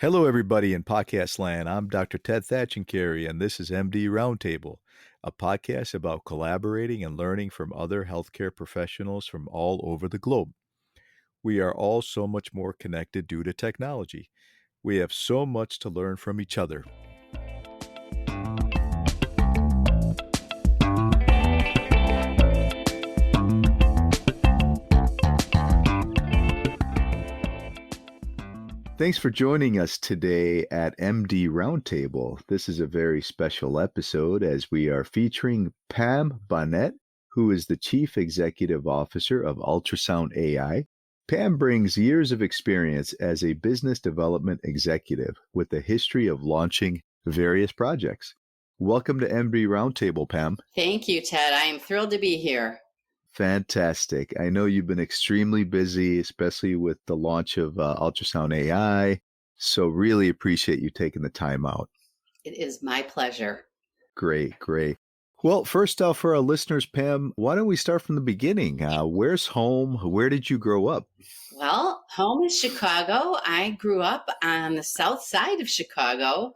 Hello, everybody in podcast land. I'm Dr. Ted Thatchenkary, and this is MD Roundtable, a podcast about collaborating and learning from other healthcare professionals from all over the globe. We are all so much more connected due to technology. We have so much to learn from each other. Thanks for joining us today at MD Roundtable. This is a very special episode as we are featuring Pam Bonnett, who is the Chief Executive Officer of Ultrasound AI. Pam brings years of experience as a business development executive with a history of launching various projects. Welcome to MD Roundtable, Pam. Thank you, Ted. I am thrilled to be here. Fantastic. I know you've been extremely busy, especially with the launch of Ultrasound AI. So really appreciate you taking the time out. It is my pleasure. Great, great. Well, first off, for our listeners, Pam, why don't we start from the beginning? Where's home? Where did you grow up? Well, home is Chicago. I grew up on the south side of Chicago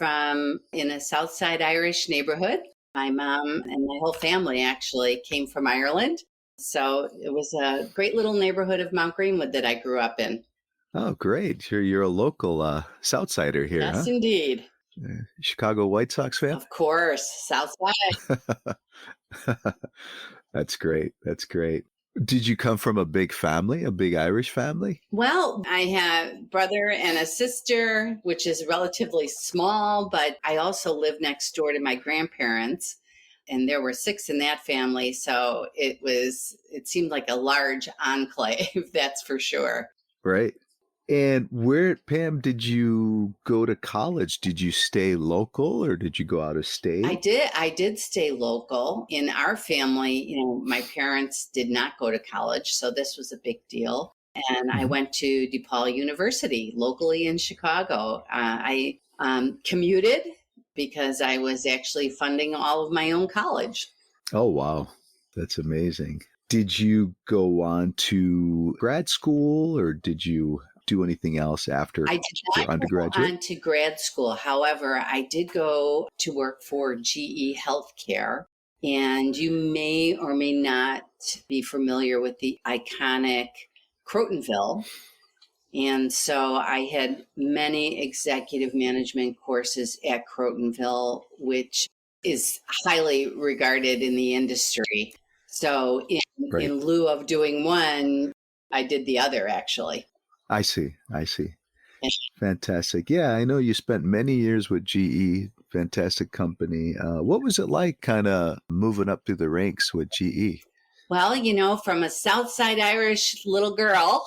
in a south side Irish neighborhood. My mom and my whole family actually came from Ireland. So it was a great little neighborhood of Mount Greenwood that I grew up in. Oh, great. You're a local Southsider here, Yes, huh? indeed. Chicago White Sox fan? Of course, south side. That's great. That's great. Did you come from a big family, a big Irish family? Well, I have a brother and a sister, which is relatively small, but I also live next door to my grandparents, and there were 6 in that family. So it seemed like a large enclave, that's for sure. Right. And where, Pam, did you go to college? Did you stay local or did you go out of state? I did stay local. In our family, my parents did not go to college, so this was a big deal. And I went to DePaul University locally in Chicago. I commuted because I was actually funding all of my own college. Oh, wow. That's amazing. Did you go on to grad school or did you do anything else after your undergraduate? I did not go on to grad school. However, I did go to work for GE Healthcare. And you may or may not be familiar with the iconic Crotonville. And so I had many executive management courses at Crotonville, which is highly regarded in the industry. So in lieu of doing one, I did the other, actually. I see. Fantastic. Yeah, I know you spent many years with GE, fantastic company. What was it like kind of moving up through the ranks with GE? Well, from a Southside Irish little girl,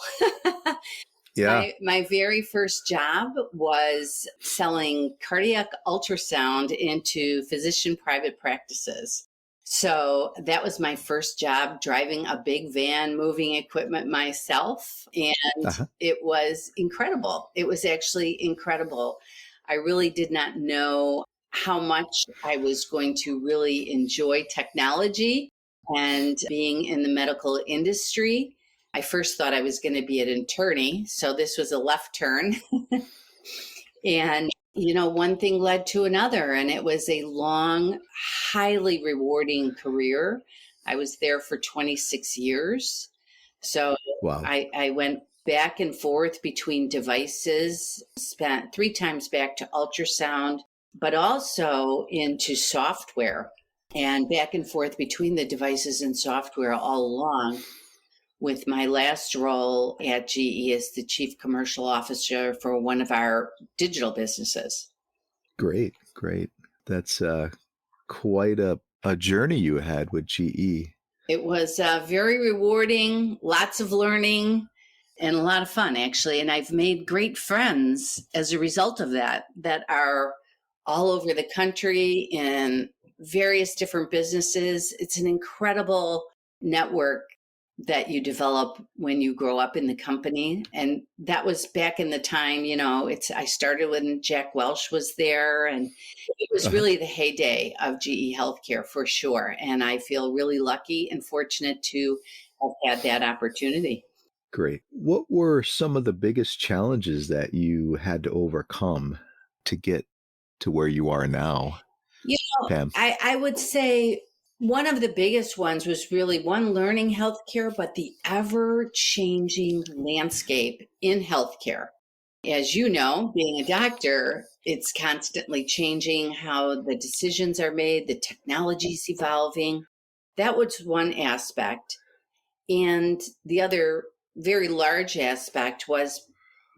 yeah. My very first job was selling cardiac ultrasound into physician private practices. So that was my first job, driving a big van, moving equipment myself. And It was incredible. It was actually incredible. I really did not know how much I was going to really enjoy technology and being in the medical industry. I first thought I was going to be an attorney. So this was a left turn. And one thing led to another, and it was a long, highly rewarding career. I was there for 26 years. So wow. I went back and forth between devices, spent 3 times back to ultrasound, but also into software, and back and forth between the devices and software all along. With my last role at GE as the Chief Commercial Officer for one of our digital businesses. Great. That's quite a journey you had with GE. It was very rewarding, lots of learning, and a lot of fun, actually. And I've made great friends as a result of that are all over the country in various different businesses. It's an incredible network that you develop when you grow up in the company. And that was back in the time, I started when Jack Welch was there, and it was really the heyday of GE Healthcare for sure. And I feel really lucky and fortunate to have had that opportunity. Great. What were some of the biggest challenges that you had to overcome to get to where you are now, You know, Pam? I would say one of the biggest ones was really one, learning healthcare, but the ever changing landscape in healthcare. As you know, being a doctor, it's constantly changing how the decisions are made, the technology's evolving. That was one aspect. And the other very large aspect was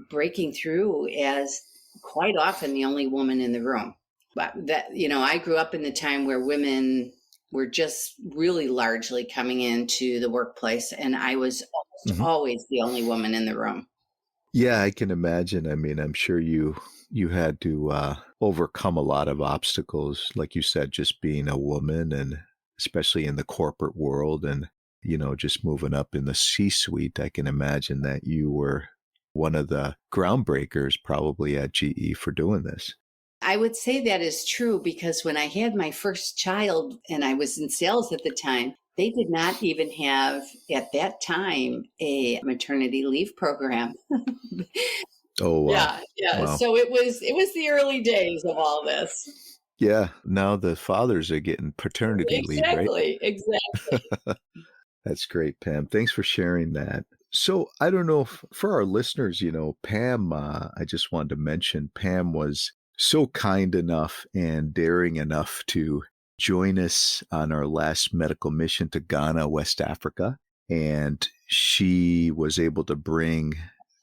breaking through as quite often the only woman in the room. But that, I grew up in the time where women were just really largely coming into the workplace, and I was almost Mhm. always the only woman in the room. Yeah, I can imagine. I mean, I'm sure you had to overcome a lot of obstacles, like you said, just being a woman, and especially in the corporate world, and just moving up in the C-suite. I can imagine that you were one of the groundbreakers, probably at GE, for doing this. I would say that is true because when I had my first child and I was in sales at the time, they did not even have at that time a maternity leave program. Oh wow, Yeah, yeah. wow. So it was the early days of all this. Yeah, now the fathers are getting paternity leave, right? Exactly, exactly. That's great, Pam. Thanks for sharing that. So, I don't know if, for our listeners, Pam, I just wanted to mention Pam was so kind enough and daring enough to join us on our last medical mission to Ghana, West Africa. And she was able to bring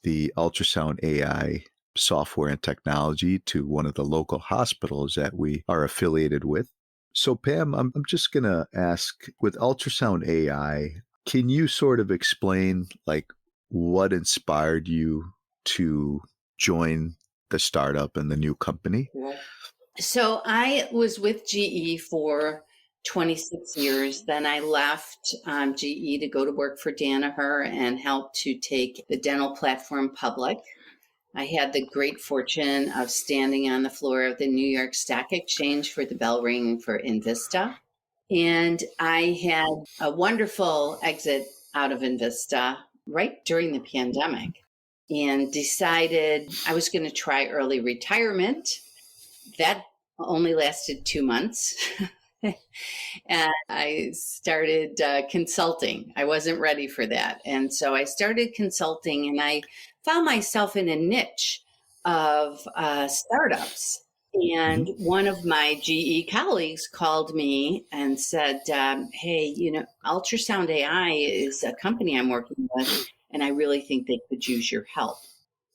the ultrasound AI software and technology to one of the local hospitals that we are affiliated with. So, Pam, I'm just going to ask, with ultrasound AI, can you sort of explain like what inspired you to join the startup and the new company? So I was with GE for 26 years. Then I left GE to go to work for Danaher and help to take the dental platform public. I had the great fortune of standing on the floor of the New York Stock Exchange for the bell ringing for Invista. And I had a wonderful exit out of Invista right during the pandemic and decided I was going to try early retirement. That only lasted 2 months. And I started consulting. I wasn't ready for that. And so I started consulting and I found myself in a niche of startups. Mm-hmm. And one of my GE colleagues called me and said, hey, Ultrasound AI is a company I'm working with, and I really think they could use your help.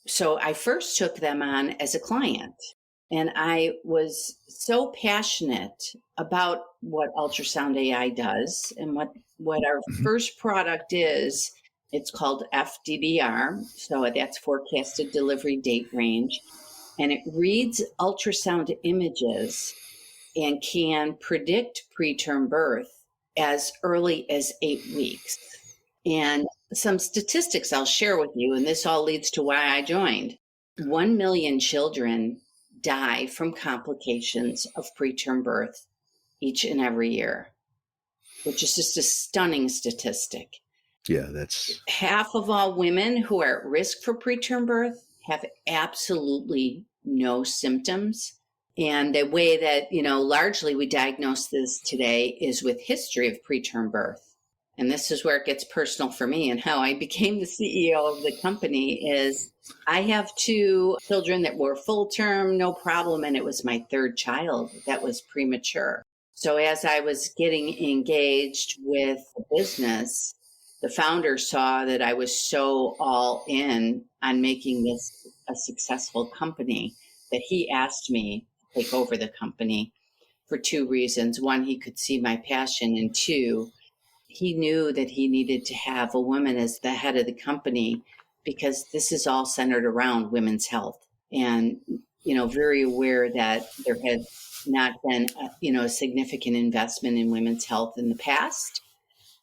So I first took them on as a client. And I was so passionate about what ultrasound AI does and what our Mm-hmm. first product is. It's called FDBR. So that's forecasted delivery date range. And it reads ultrasound images and can predict preterm birth as early as 8 weeks. And some statistics I'll share with you, and this all leads to why I joined. 1 million children die from complications of preterm birth each and every year, which is just a stunning statistic. Yeah, that's Half of all women who are at risk for preterm birth have absolutely no symptoms. And the way that, largely we diagnose this today is with history of preterm birth. And this is where it gets personal for me and how I became the CEO of the company is I have 2 children that were full term, no problem. And it was my 3rd child that was premature. So as I was getting engaged with the business, the founder saw that I was so all in on making this a successful company that he asked me to take over the company for 2 reasons. One, he could see my passion, and 2, he knew that he needed to have a woman as the head of the company because this is all centered around women's health. And, very aware that there had not been, a significant investment in women's health in the past.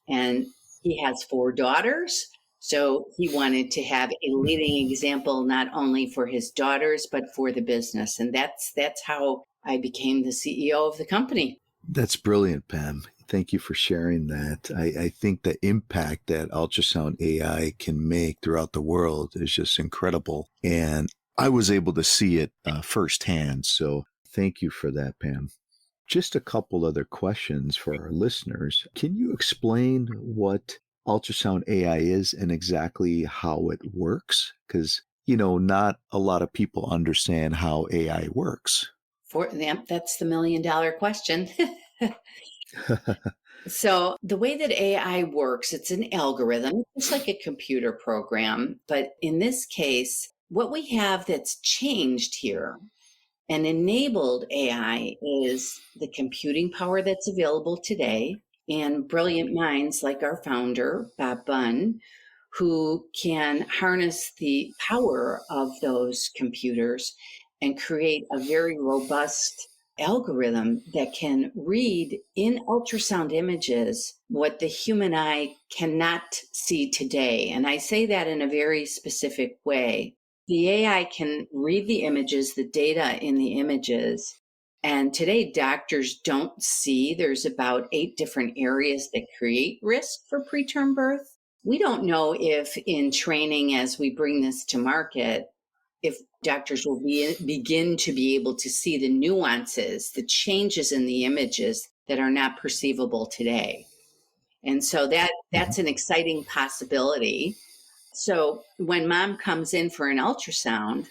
And he has 4 daughters. So he wanted to have a leading example, not only for his daughters, but for the business. And that's how I became the CEO of the company. brilliant, Pam. Thank you for sharing that. I think the impact that ultrasound AI can make throughout the world is just incredible. And I was able to see it firsthand. So thank you for that, Pam. Just a couple other questions for our listeners. Can you explain what ultrasound AI is and exactly how it works? Because, not a lot of people understand how AI works. For them, that's the $1,000,000 question. So the way that AI works, it's an algorithm, it's like a computer program. But in this case, what we have that's changed here and enabled AI is the computing power that's available today and brilliant minds like our founder, Bob Bunn, who can harness the power of those computers and create a very robust algorithm that can read in ultrasound images what the human eye cannot see today. And I say that in a very specific way. The AI can read the images, the data in the images. And today, doctors don't see there's about 8 different areas that create risk for preterm birth. We don't know if in training as we bring this to market, if doctors will begin to be able to see the nuances, the changes in the images that are not perceivable today. And so that's an exciting possibility. So when mom comes in for an ultrasound,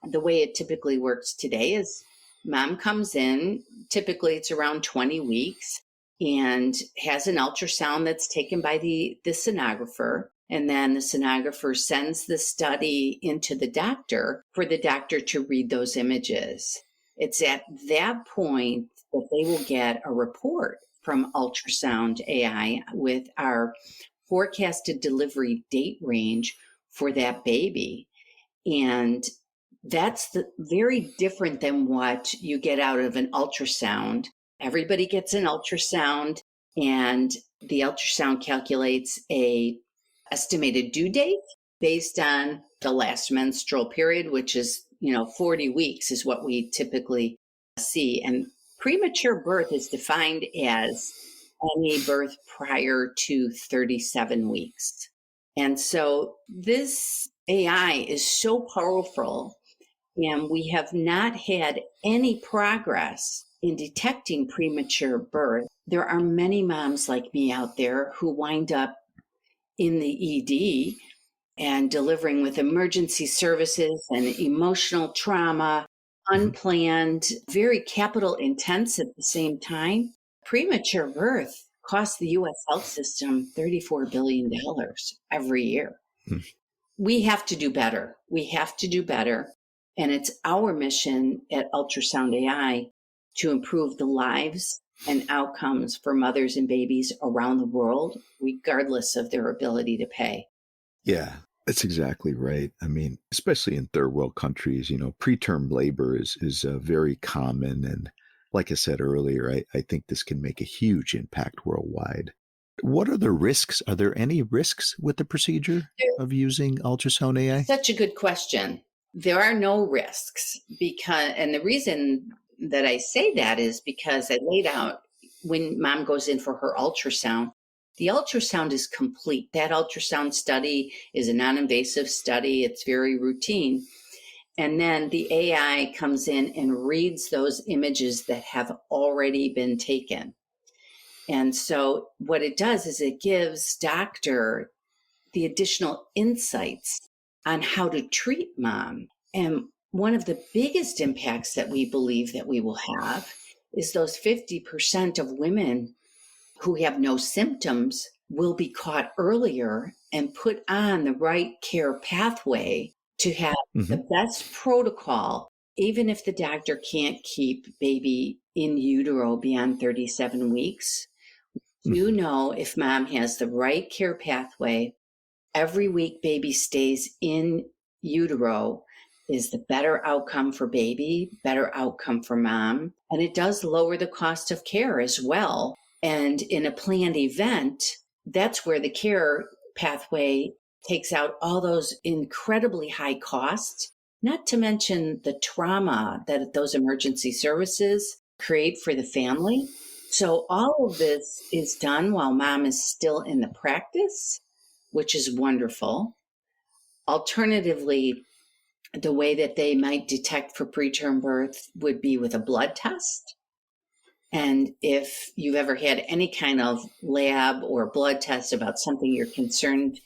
the way it typically works today is mom comes in, typically it's around 20 weeks, and has an ultrasound that's taken by the sonographer. And then the sonographer sends the study into the doctor for the doctor to read those images. It's at that point that they will get a report from Ultrasound AI with our forecasted delivery date range for that baby. And that's very different than what you get out of an ultrasound. Everybody gets an ultrasound, and the ultrasound calculates a estimated due date based on the last menstrual period, which is 40 weeks is what we typically see. And premature birth is defined as any birth prior to 37 weeks. And so this AI is so powerful, and we have not had any progress in detecting premature birth. There are many moms like me out there who wind up in the ED and delivering with emergency services and emotional trauma, unplanned, very capital intense at the same time. Premature birth costs the U.S. health system $34 billion every year. We have to do better. We have to do better. And it's our mission at Ultrasound AI to improve the lives and outcomes for mothers and babies around the world, regardless of their ability to pay. Yeah, that's exactly right. I mean, especially in third world countries, preterm labor is very common. And like I said earlier, I think this can make a huge impact worldwide. What are the risks? Are there any risks with the procedure of using ultrasound AI? Such a good question. There are no risks and the reason that I say that is because I laid out when mom goes in for her ultrasound, the ultrasound is complete. That ultrasound study is a non-invasive study. It's very routine. And then the AI comes in and reads those images that have already been taken. And so what it does is it gives doctor the additional insights on how to treat mom. And one of the biggest impacts that we believe that we will have is those 50% of women who have no symptoms will be caught earlier and put on the right care pathway to have the best protocol, even if the doctor can't keep baby in utero beyond 37 weeks. If mom has the right care pathway, every week baby stays in utero is the better outcome for baby, better outcome for mom. And it does lower the cost of care as well. And in a planned event, that's where the care pathway takes out all those incredibly high costs, not to mention the trauma that those emergency services create for the family. So all of this is done while mom is still in the practice, which is wonderful. Alternatively, the way that they might detect for preterm birth would be with a blood test. And if you've ever had any kind of lab or blood test about something you're concerned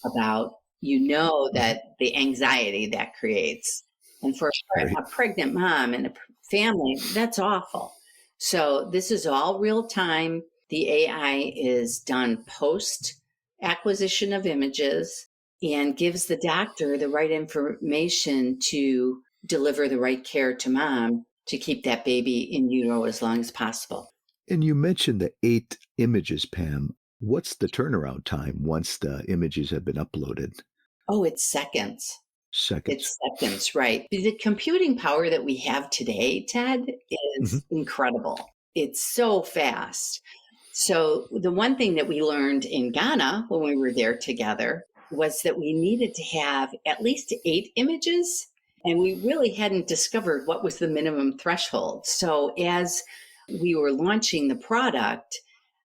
about, you know Mhm. that the anxiety that creates. And for Right. a pregnant mom and a family, that's awful. So this is all real time. The AI is done post acquisition of images and gives the doctor the right information to deliver the right care to mom to keep that baby in utero as long as possible. And you mentioned the 8 images, Pam. What's the turnaround time once the images have been uploaded? Oh, it's seconds. Seconds. It's seconds, right. The computing power that we have today, Ted, Mhm. is incredible. It's so fast. So, the one thing that we learned in Ghana when we were there together was that we needed to have at least 8 images, and we really hadn't discovered what was the minimum threshold. So, as we were launching the product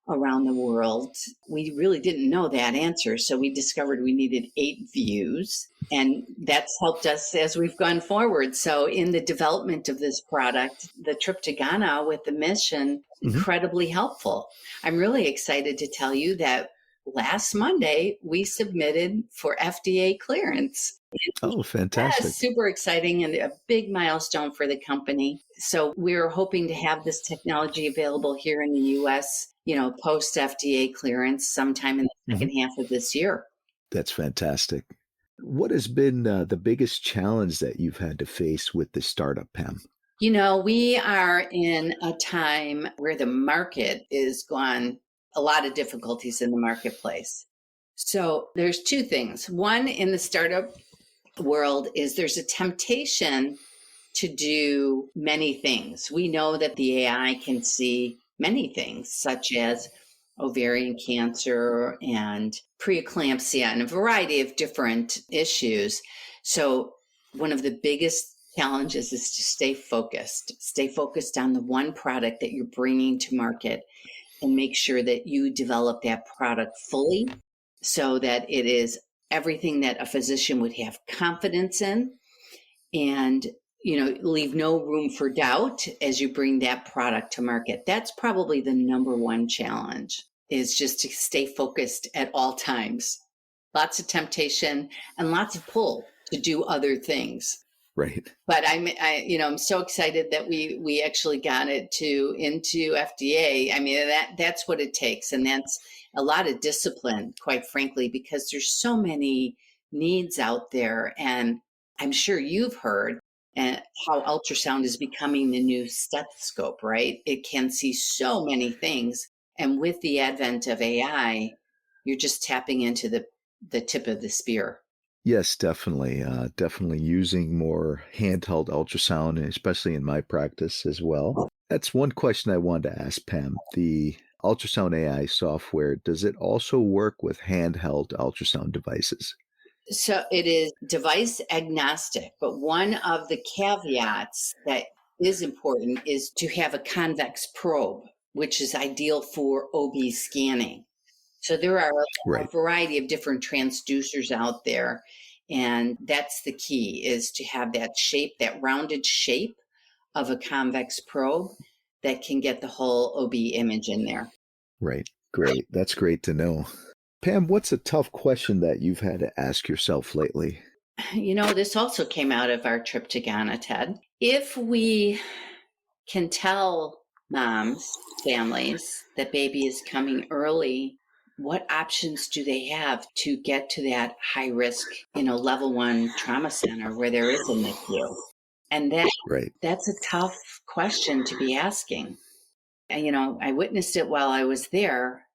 around the world, we really didn't know that answer. So, we discovered we needed 8 views, and that's helped us as we've gone forward. So, in the development of this product, the trip to Ghana with the mission, Mhm. incredibly helpful. I'm really excited to tell you that last Monday we submitted for FDA clearance. Oh, Yes, fantastic. super exciting and a big milestone for the company. So we're hoping to have this technology available here in the US, post FDA clearance sometime in the Mhm. second half of this year. That's fantastic. What has been the biggest challenge that you've had to face with the startup, Pam? We are in a time where the market is gone, a lot of difficulties in the marketplace. So there's two things. One, in the startup world, is there's a temptation to do many things. We know that the AI can see many things, such as ovarian cancer and preeclampsia and a variety of different issues. So, one of the biggest challenges is to stay focused on the one product that you're bringing to market and make sure that you develop that product fully so that it is everything that a physician would have confidence in, and leave no room for doubt as you bring that product to market. That's probably the number one challenge, is just to stay focused at all times. Lots of temptation and lots of pull to do other things. Right. But I'm so excited that we actually got it into FDA. I mean, that's what it takes, and that's a lot of discipline, quite frankly, because there's so many needs out there, and I'm sure you've heard how ultrasound is becoming the new stethoscope, right? It can see so many things, and with the advent of AI, you're just tapping into the tip of the spear. Yes, definitely. Definitely using more handheld ultrasound, especially in my practice as well. That's one question I wanted to ask, Pam. The ultrasound AI software, does it also work with handheld ultrasound devices? So it is device agnostic, but one of the caveats that is important is to have a convex probe, which is ideal for OB scanning. So there are a Right. variety of different transducers out there, and that's the key, is to have that shape, that rounded shape of a convex probe that can get the whole OB image in there. Right. Great. That's great to know. Pam, what's a tough question that you've had to ask yourself lately? This also came out of our trip to Ghana, Ted. If we can tell moms, families, that baby is coming early, what options do they have to get to that high risk, level 1 trauma center where there is a NICU? And Right. that's a tough question to be asking. And, I witnessed it while I was there.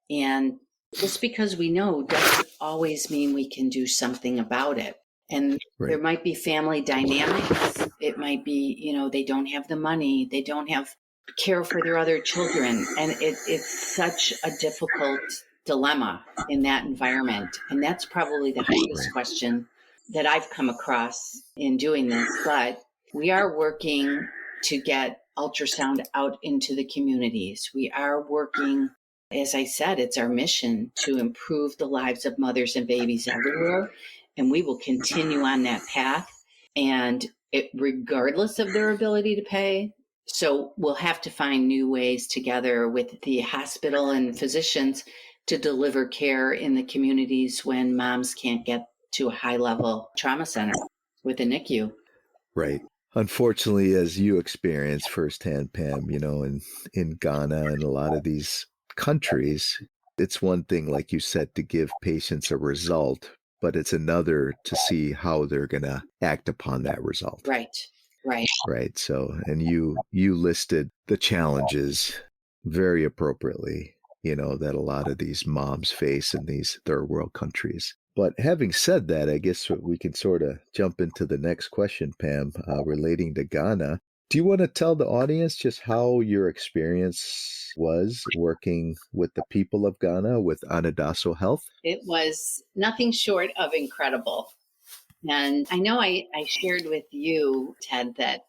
And just because we know doesn't always mean we can do something about it. And there Right. might be family dynamics. It might be, they don't have the money, they don't have care for their other children. And it's such a difficult dilemma in that environment. And that's probably the hardest Right. question that I've come across in doing this. But we are working to get ultrasound out into the communities. We are working, as I said, it's our mission to improve the lives of mothers and babies everywhere. And we will continue on that path. And regardless of their ability to pay. So we'll have to find new ways together with the hospital and physicians to deliver care in the communities when moms can't get to a high-level trauma center with a NICU. Right. Unfortunately, as you experience firsthand, Pam, in Ghana and a lot of these countries, it's one thing, like you said, to give patients a result, but it's another to see how they're going to act upon that result. Right. Right. So, and you listed the challenges very appropriately, that a lot of these moms face in these third world countries. But having said that, I guess we can sort of jump into the next question, Pam, relating to Ghana. Do you want to tell the audience just how your experience was working with the people of Ghana with Anidaso Health? It was nothing short of incredible. And I know I shared with you, Ted, that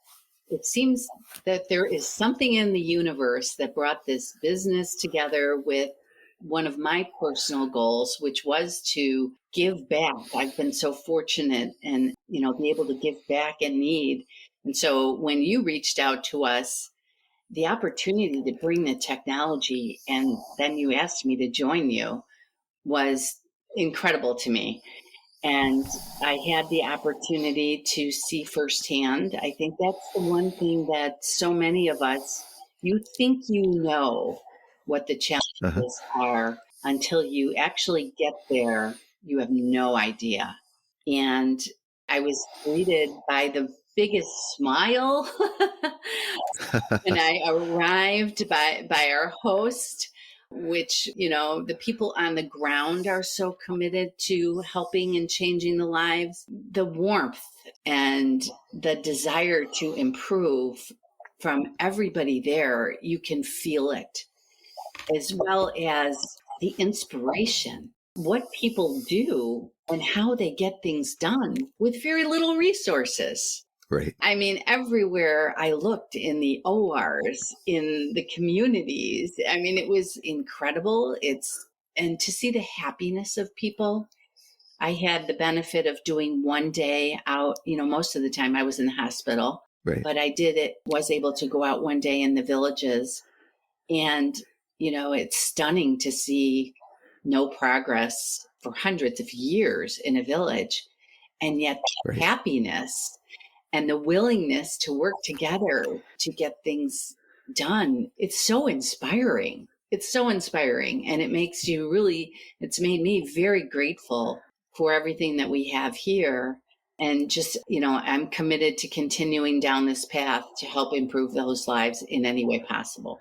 it seems that there is something in the universe that brought this business together with one of my personal goals, which was to give back. I've been so fortunate and, be able to give back in need. And so when you reached out to us, the opportunity to bring the technology and then you asked me to join you was incredible to me. And I had the opportunity to see firsthand. I think that's the one thing that so many of us, you think you know what the challenges are until you actually get there, you have no idea. And I was greeted by the biggest smile when I arrived by our host, which, the people on the ground are so committed to helping and changing the lives. The warmth and the desire to improve from everybody there, you can feel it, as well as the inspiration, what people do and how they get things done with very little resources. Right. I mean, everywhere I looked in the ORs, in the communities, I mean, it was incredible. And to see the happiness of people. I had the benefit of doing one day out, most of the time I was in the hospital, right. But I was able to go out one day in the villages. And, it's stunning to see no progress for hundreds of years in a village. And yet right. happiness and the willingness to work together to get things done. It's so inspiring. It's so inspiring. And it makes you it's made me very grateful for everything that we have here. And just, I'm committed to continuing down this path to help improve those lives in any way possible.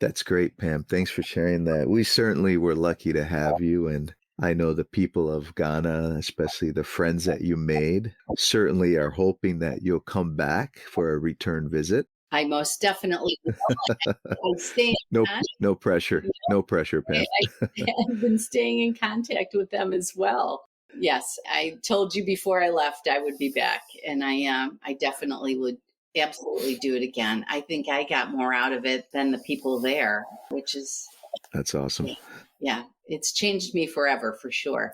That's great, Pam. Thanks for sharing that. We certainly were lucky to have you. And I know the people of Ghana, especially the friends that you made, certainly are hoping that you'll come back for a return visit. I most definitely will. No pressure. No pressure, Pam. I've been staying in contact with them as well. Yes, I told you before I left I would be back, and I definitely would absolutely do it again. I think I got more out of it than the people there, which is that's awesome. Yeah, it's changed me forever for sure.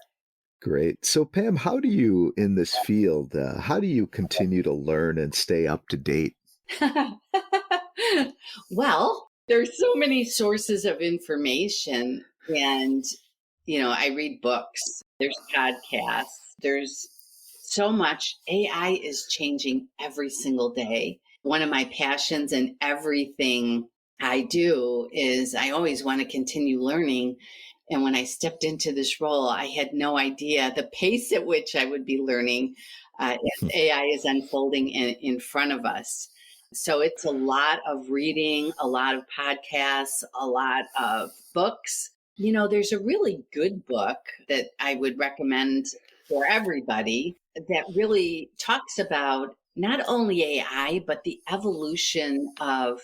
Great. So Pam, how do you in this field, how do you continue to learn and stay up to date? Well, there's so many sources of information, and I read books, there's podcasts, there's so much. AI is changing every single day. One of my passions in everything I do is I always want to continue learning. And when I stepped into this role, I had no idea the pace at which I would be learning as AI is unfolding in front of us. So it's a lot of reading, a lot of podcasts, a lot of books. There's a really good book that I would recommend for everybody that really talks about not only AI, but the evolution of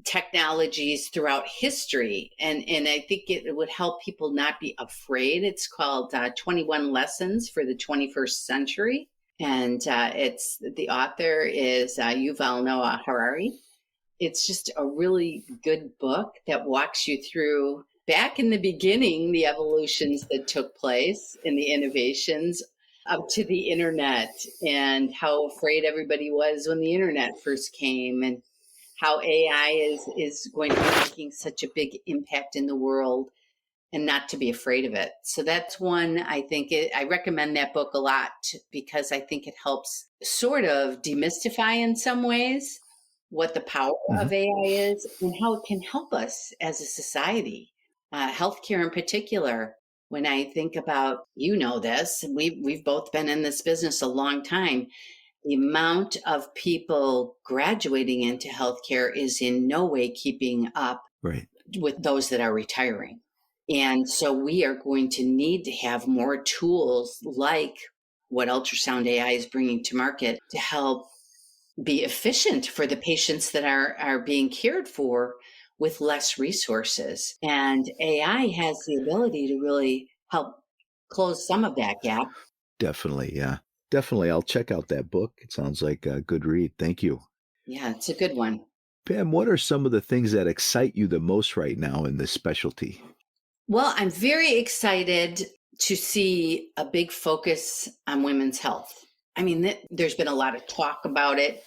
technologies throughout history. And I think it would help people not be afraid. It's called 21 Lessons for the 21st Century. And the author is Yuval Noah Harari. It's just a really good book that walks you through back in the beginning, the evolutions that took place and the innovations up to the internet and how afraid everybody was when the internet first came and how AI is going to be making such a big impact in the world and not to be afraid of it. So that's one I recommend that book a lot because I think it helps sort of demystify in some ways what the power Hmm. of AI is and how it can help us as a society, healthcare in particular. When I think about, this, we've both been in this business a long time. The amount of people graduating into healthcare is in no way keeping up Right. with those that are retiring. And so we are going to need to have more tools like what Ultrasound AI is bringing to market to help be efficient for the patients that are being cared for with less resources. And AI has the ability to really help close some of that gap. Definitely. Yeah. Definitely. I'll check out that book. It sounds like a good read. Thank you. Yeah, it's a good one. Pam, what are some of the things that excite you the most right now in this specialty? Well, I'm very excited to see a big focus on women's health. I mean, there's been a lot of talk about it.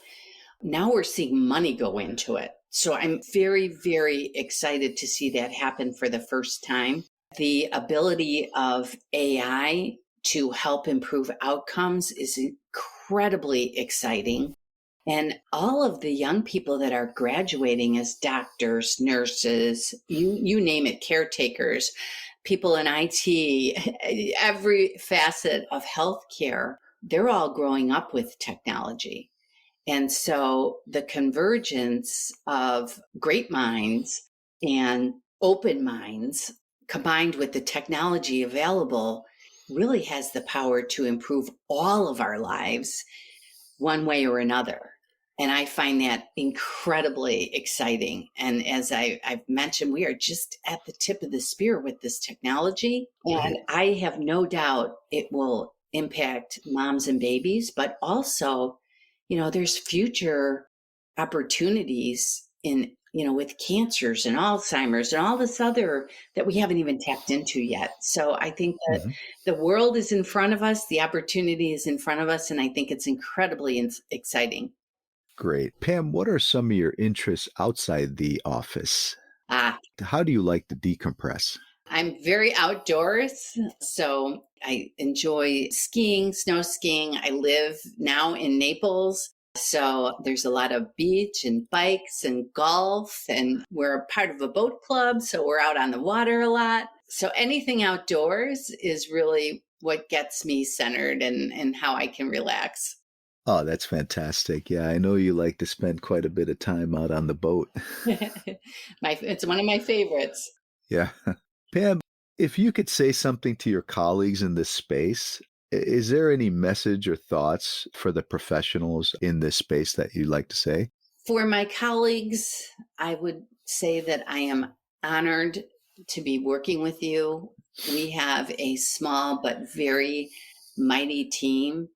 Now we're seeing money go into it. So I'm very, very excited to see that happen for the first time. The ability of AI to help improve outcomes is incredibly exciting. And all of the young people that are graduating as doctors, nurses, you name it, caretakers, people in IT, every facet of healthcare, they're all growing up with technology. And so the convergence of great minds and open minds combined with the technology available really has the power to improve all of our lives one way or another. And I find that incredibly exciting. And as I've mentioned, we are just at the tip of the spear with this technology. And Right. I have no doubt it will impact moms and babies, but also, there's future opportunities in, with cancers and Alzheimer's and all this other that we haven't even tapped into yet. So I think that Hmm. the world is in front of us, the opportunity is in front of us, and I think it's incredibly exciting. Great. Pam, what are some of your interests outside the office? Ah, How do you like to decompress? I'm very outdoors, so I enjoy skiing, snow skiing. I live now in Naples, so there's a lot of beach and bikes and golf, and we're a part of a boat club, so we're out on the water a lot. So anything outdoors is really what gets me centered and how I can relax. Oh, that's fantastic. Yeah, I know you like to spend quite a bit of time out on the boat. It's one of my favorites. Yeah. Pam, if you could say something to your colleagues in this space, is there any message or thoughts for the professionals in this space that you'd like to say? For my colleagues, I would say that I am honored to be working with you. We have a small but very mighty team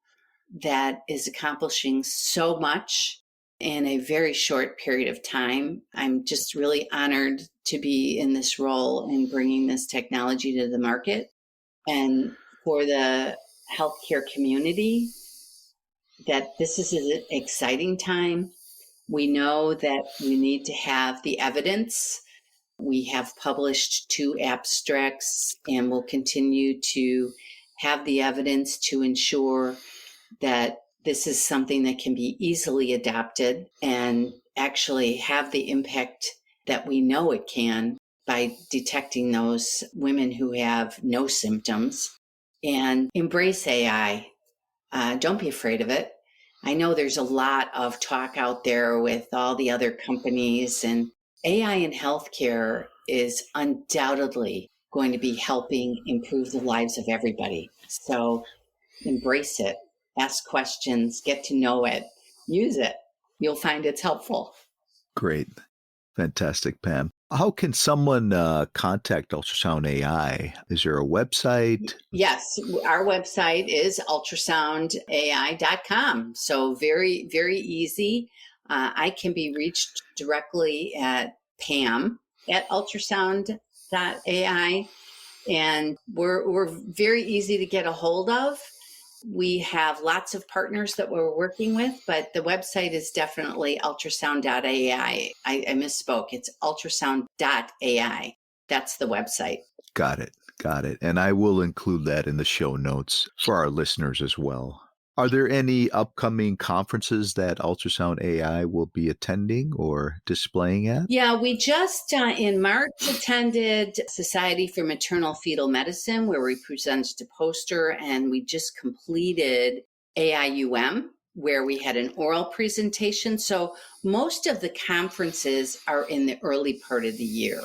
that is accomplishing so much in a very short period of time. I'm just really honored to be in this role and bringing this technology to the market. And for the healthcare community, that this is an exciting time. We know that we need to have the evidence. We have published 2 abstracts and will continue to have the evidence to ensure that this is something that can be easily adopted and actually have the impact that we know it can by detecting those women who have no symptoms and embrace AI. Don't be afraid of it. I know there's a lot of talk out there with all the other companies, and AI in healthcare is undoubtedly going to be helping improve the lives of everybody. So embrace it, ask questions, get to know it, use it. You'll find it's helpful. Great. Fantastic, Pam. How can someone contact Ultrasound AI? Is there a website? Yes, our website is ultrasoundai.com. So very, very easy. I can be reached directly at Pam at ultrasound.ai. And we're very easy to get a hold of. We have lots of partners that we're working with, but the website is definitely ultrasound.ai. I misspoke. It's ultrasound.ai. That's the website. Got it. Got it. And I will include that in the show notes for our listeners as well. Are there any upcoming conferences that Ultrasound AI will be attending or displaying at? Yeah, we just in March attended Society for Maternal Fetal Medicine, where we presented a poster, and we just completed AIUM, where we had an oral presentation. So most of the conferences are in the early part of the year.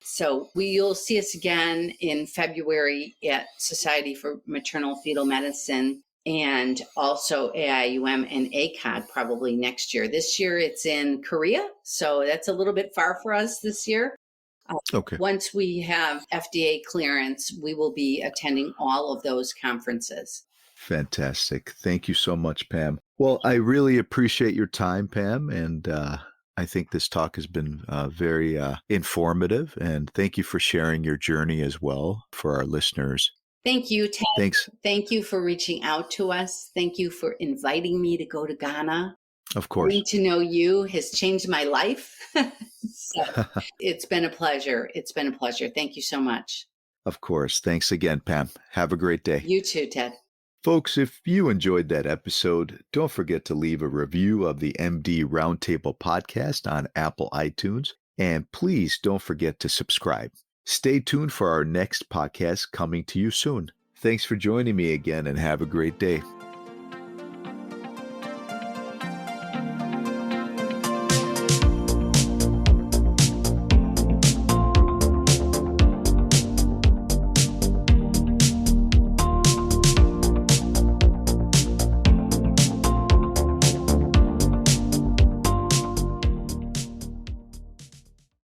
So you'll see us again in February at Society for Maternal Fetal Medicine, and also AIUM and ACOD probably next year. This year it's in Korea, so that's a little bit far for us this year. Okay. Once we have FDA clearance, we will be attending all of those conferences. Fantastic. Thank you so much, Pam. Well, I really appreciate your time, Pam, and I think this talk has been very informative, and thank you for sharing your journey as well for our listeners. Thank you, Ted. Thanks. Thank you for reaching out to us. Thank you for inviting me to go to Ghana. Of course. Getting to know you has changed my life. So it's been a pleasure. It's been a pleasure. Thank you so much. Of course. Thanks again, Pam. Have a great day. You too, Ted. Folks, if you enjoyed that episode, don't forget to leave a review of the MD Roundtable podcast on Apple iTunes, and please don't forget to subscribe. Stay tuned for our next podcast coming to you soon. Thanks for joining me again, and have a great day.